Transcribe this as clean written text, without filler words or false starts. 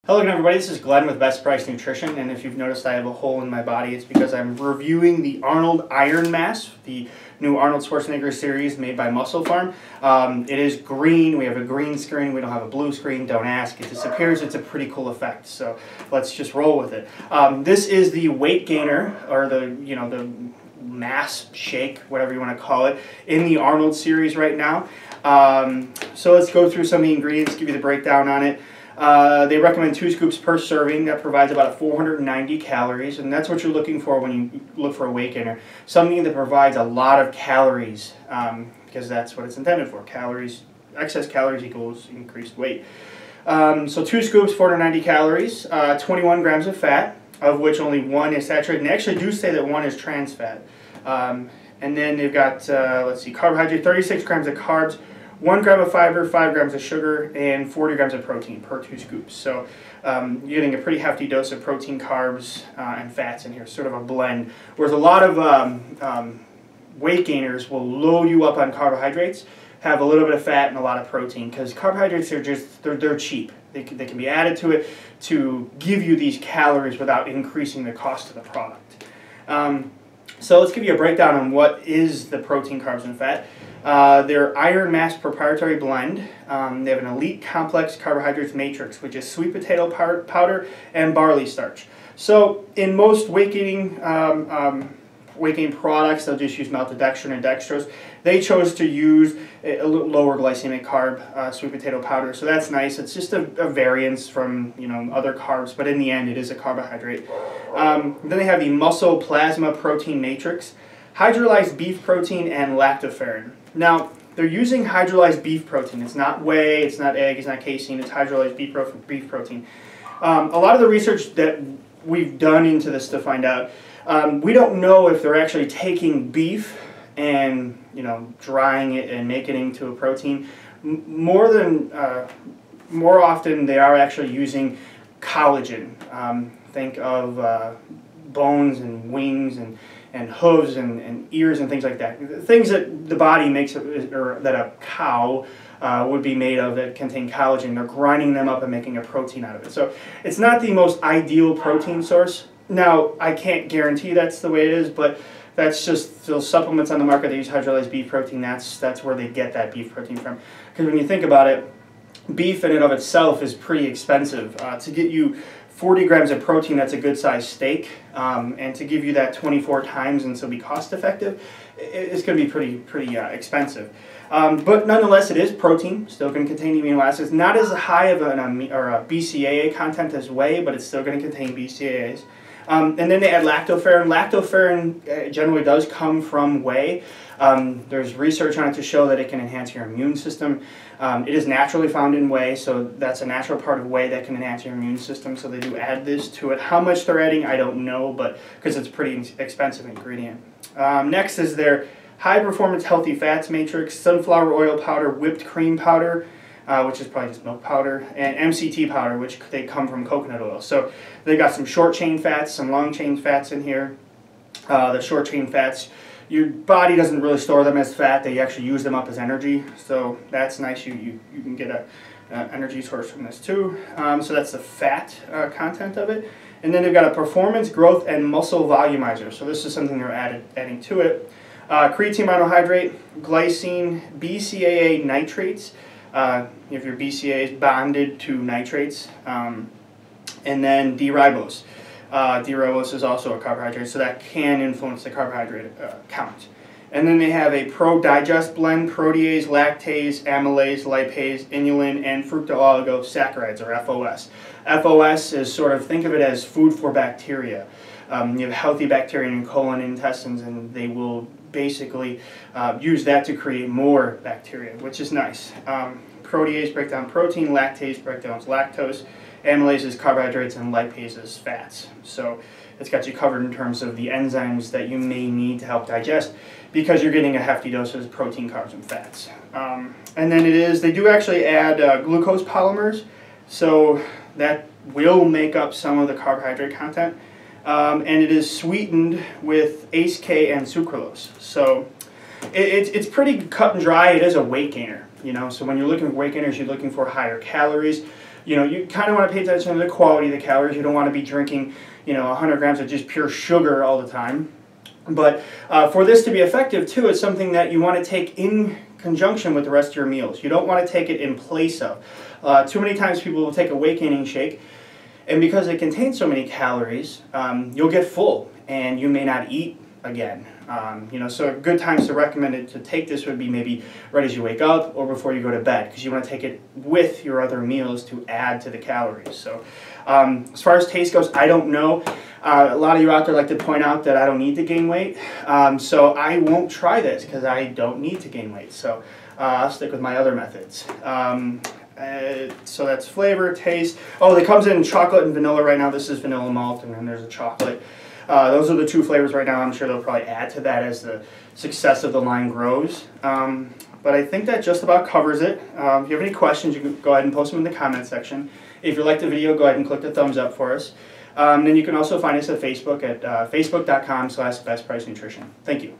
Hello again, everybody. This is Glenn with Best Price Nutrition, and if you've noticed I have a hole in my body, it's because I'm reviewing the Arnold Iron Mass, the new Arnold Schwarzenegger series made by Muscle Farm. It is green. We have a green screen. We don't have a blue screen. Don't ask. It disappears. It's a pretty cool effect, so let's just roll with it. This is the weight gainer, or the mass shake, whatever you want to call it, in the Arnold series right now. So let's go through some of the ingredients, give you the breakdown on it. They recommend 2 scoops per serving. That provides about 490 calories, and that's what you're looking for when you look for a weight gainer. Something that provides a lot of calories, because that's what it's intended for. Calories, excess calories equals increased weight. So 2 scoops, 490 calories, 21 grams of fat, of which only 1 is saturated. And they actually do say that 1 is trans fat. And then they've got, let's see, carbohydrate, 36 grams of carbs, 1 gram of fiber, 5 grams of sugar, and 40 grams of protein per 2 scoops. So you're getting a pretty hefty dose of protein, carbs, and fats in here, sort of a blend. Whereas a lot of weight gainers will load you up on carbohydrates, have a little bit of fat and a lot of protein, because carbohydrates are just, they're cheap. They can be added to it to give you these calories without increasing the cost of the product. So let's give you a breakdown on what is the protein, carbs, and fat. Their Iron Mass proprietary blend. They have an elite complex carbohydrates matrix, which is sweet potato powder and barley starch. So in most weight gain products, they'll just use maltodextrin and dextrose. They chose to use a little lower glycemic carb sweet potato powder, so that's nice. It's just a variance from other carbs, but in the end, it is a carbohydrate. Then they have the Muscle Plasma Protein Matrix, hydrolyzed beef protein, and lactoferrin. Now, they're using hydrolyzed beef protein. It's not whey, it's not egg, it's not casein, it's hydrolyzed beef protein. A lot of the research that we've done into this to find out, we don't know if they're actually taking beef and drying it and making it into a protein. More often, they are actually using collagen. Think of bones and wings and hooves and ears and things like that. Things that the body makes, or that a cow would be made of, that contain collagen. They're grinding them up and making a protein out of it. So it's not the most ideal protein source. Now, I can't guarantee that's the way it is, but that's just those supplements on the market that use hydrolyzed beef protein. That's where they get that beef protein from. Because when you think about it, beef in and of itself is pretty expensive. To get you 40 grams of protein, that's a good sized steak, and to give you that 24 times and still be cost effective, it's going to be pretty expensive. But nonetheless, it is protein, still going to contain amino acids, not as high of a BCAA content as whey, but it's still going to contain BCAAs. And then they add lactoferrin. Lactoferrin generally does come from whey. There's research on it to show that it can enhance your immune system. It is naturally found in whey, so that's a natural part of whey that can enhance your immune system, so they do add this to it. How much they're adding, I don't know, but because it's a pretty expensive ingredient. Next is their High Performance Healthy Fats Matrix, sunflower oil powder, whipped cream powder, which is probably just milk powder, and MCT powder, which they come from coconut oil. So they've got some short chain fats, some long chain fats in here. The short chain fats, your body doesn't really store them as fat. They actually use them up as energy, so that's nice. You can get an energy source from this too. So that's the fat content of it. And then they've got a performance, growth, and muscle volumizer. So this is something they're adding to it. Creatine monohydrate, glycine, BCAA nitrates. You have your BCAAs bonded to nitrates, and then D-ribose. D-ribose is also a carbohydrate, so that can influence the carbohydrate count. And then they have a pro-digest blend, protease, lactase, amylase, lipase, inulin, and fructooligosaccharides, or FOS. FOS is sort of, think of it as food for bacteria. You have healthy bacteria in your colon and intestines, and they will basically use that to create more bacteria, which is nice. Protease break down protein, lactase break down lactose, amylase is carbohydrates, and lipase is fats. So it's got you covered in terms of the enzymes that you may need to help digest, because you're getting a hefty dose of protein, carbs, and fats. And then they do actually add glucose polymers, so that will make up some of the carbohydrate content. And it is sweetened with ACE-K and sucralose. So it's pretty cut and dry. It is a weight gainer, so when you're looking for weight gainers, you're looking for higher calories. you know, you kind of want to pay attention to the quality of the calories. You don't want to be drinking, you know, 100 grams of just pure sugar all the time. But for this to be effective too, it's something that you want to take in conjunction with the rest of your meals. You don't want to take it in place of. Too many times people will take a weight gaining shake, and because it contains so many calories, you'll get full and you may not eat again. You know, so good times to recommend it to take this would be maybe right as you wake up or before you go to bed, because you want to take it with your other meals to add to the calories. So as far as taste goes, I don't know. A lot of you out there like to point out that I don't need to gain weight, so I won't try this because I don't need to gain weight. So I'll stick with my other methods. So that's flavor, taste. Oh, it comes in chocolate and vanilla right now. This is vanilla malt, and then there's a chocolate. Those are the two flavors right now. I'm sure they'll probably add to that as the success of the line grows. But I think that just about covers it. If you have any questions, you can go ahead and post them in the comment section. If you liked the video, go ahead and click the thumbs up for us. Then you can also find us at Facebook at facebook.com/BestPriceNutrition. Thank you.